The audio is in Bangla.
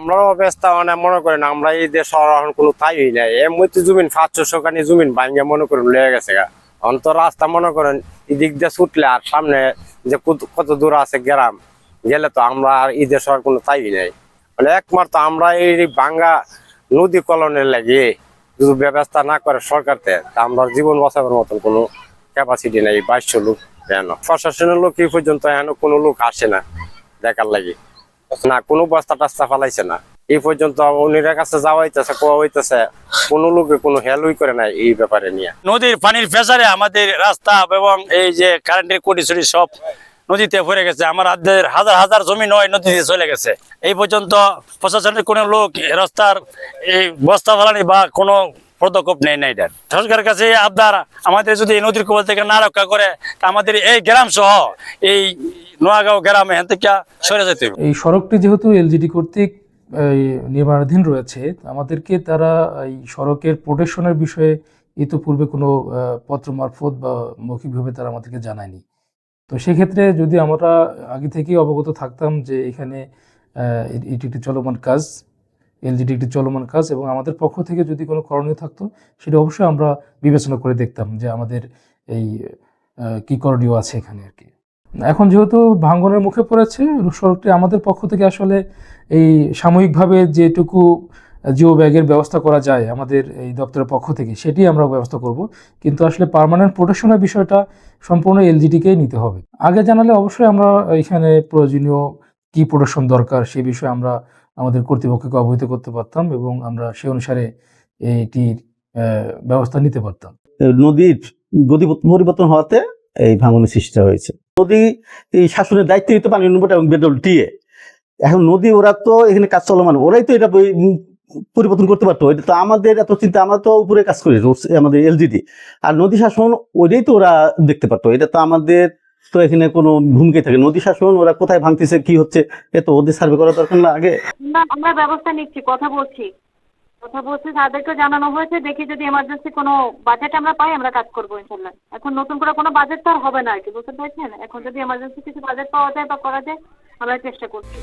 আমরাও অবস্থা মানে মনে করেন আমরা এই দেশ এখন কোনো তাই নাই এমনিতে জমিন 500 কানি জমিন ভাঙ্গে মনে করেন লেগে গেছে গা। এখন তো রাস্তা মনে করেন এদিক দিয়ে ছুটলে আর সামনে যে কত দূর আছে গ্রাম গেলে তো আমরা আর এই দেশ আর কোনো তাই নাই মানে একমাত্র আমরা এই ভাঙ্গা নদী কলনের লাগিয়ে যদি ব্যবস্থা না করে সরকারতে তা আমরা জীবন বাঁচাবার মতন কোনো ক্যাপাসিটি নেই। 2200 লোক কেন প্রশাসনের লোক এই পর্যন্ত এখন কোনো লোক আসে না দেখার লাগে না, কোনো বস্তা টাস্তা ফালাইছে না এই পর্যন্ত। উনির কাছে যাওয়া হইতেছে কোয়া হইতেছে, কোনো লোকে কোনো হেল্পই করে না এই ব্যাপারে নিয়ে। নদীর পানির প্রেসারে আমাদের রাস্তা এবং এই যে কারেন্টের কোটি ছড়ি সব নদীতে ভরে গেছে। আমার হাজার হাজার জমি নয় নদীতে চলে গেছে। এই পর্যন্ত প্রশাসনের কোনো লোক রাস্তার এই বস্তা ফালানি বা কোনো পদক্ষেপ নেই না। এটা সরকারের কাছে আপনার আমাদের যদি এই নদীর কবল থেকে না রক্ষা করে তা আমাদের এই গ্রাম সহ এই নোয়াগাঁও গ্রামে এখান থেকে সরে যেতে হবে। এই সড়কটি যেহেতু এলজিডি কর্তৃক নির্মাণাধীন রয়েছে, আমাদেরকে তারা এই সড়কের প্রোটেকশনের বিষয়ে ইতিপূর্বে কোনো পত্র মারফত বা মৌখিকভাবে তারা আমাদেরকে জানায়নি। তো সেক্ষেত্রে যদি আমরা আগে থেকেই অবগত থাকতাম যে এখানে এটি একটি চলমান কাজ, এলজিডি একটি চলমান কাজ, এবং আমাদের পক্ষ থেকে যদি কোনো করণীয় থাকতো সেটা অবশ্যই আমরা বিবেচনা করে দেখতাম যে আমাদের এই কী করণীয় আছে এখানে আর কি। এখন যেহেতু ভাঙ্গনের মুখে পড়েছে সড়কটি, আমাদের পক্ষ থেকে আসলে এই সাময়িকভাবে যেটুকু জিও ব্যাগের ব্যবস্থা করা যায় আমাদের এই দপ্তরের পক্ষ থেকে সেটি আমরা ব্যবস্থা করব, কিন্তু আসলে পার্মানেন্ট প্রোটেকশনের বিষয়টা সম্পূর্ণ এলজিডিকেই নিতে হবে। আগে জানালে অবশ্যই আমরা এখানে প্রয়োজনীয় কি প্রোটেকশন দরকার সে বিষয়ে আমরা আমাদের কর্তৃপক্ষকে অবহিত করতে পারতাম এবং আমরা সে অনুসারে এইটির ব্যবস্থা নিতে পারতাম। নদীর গতি পরিবর্তন হওয়াতে এই ভাঙনের সৃষ্টি হয়েছে। নদী এই শাসনের দায়িত্ব নিতে পানি উন্নয়ন এবং বেদল টিএ। এখন নদী ওরা তো এখানে কাজ চলমান, ওরাই তো এটা পরিবর্তন করতে পারতো। এটা তো আমাদের এত চিন্তা, আমরা তো উপরে কাজ করি আমাদের এলজিডি, আর নদী শাসন ওইটাই তো ওরা দেখতে পারতো। এটা তো আমাদের তো এখানে কোনো ভূমিকাই থাকে। নদী শাসন ওরা কোথায় ভাঙতেছে কি হচ্ছে এ তো ওদের সার্ভে করা দরকার না আগে? না, আমরা ব্যবস্থা নিচ্ছি, কথা বলছি তাদেরকে জানানো হয়েছে। দেখি যদি এমার্জেন্সি কোনো বাজেট আমরা পাই আমরা কাজ করবো ইনশাল্লাহ। এখন নতুন করে কোনো বাজেট তো আর হবে না আর কি, বুঝতে পারছেন। এখন যদি এমার্জেন্সি কিছু বাজেট পাওয়া যায় বা করা যায় আমরা চেষ্টা করছি।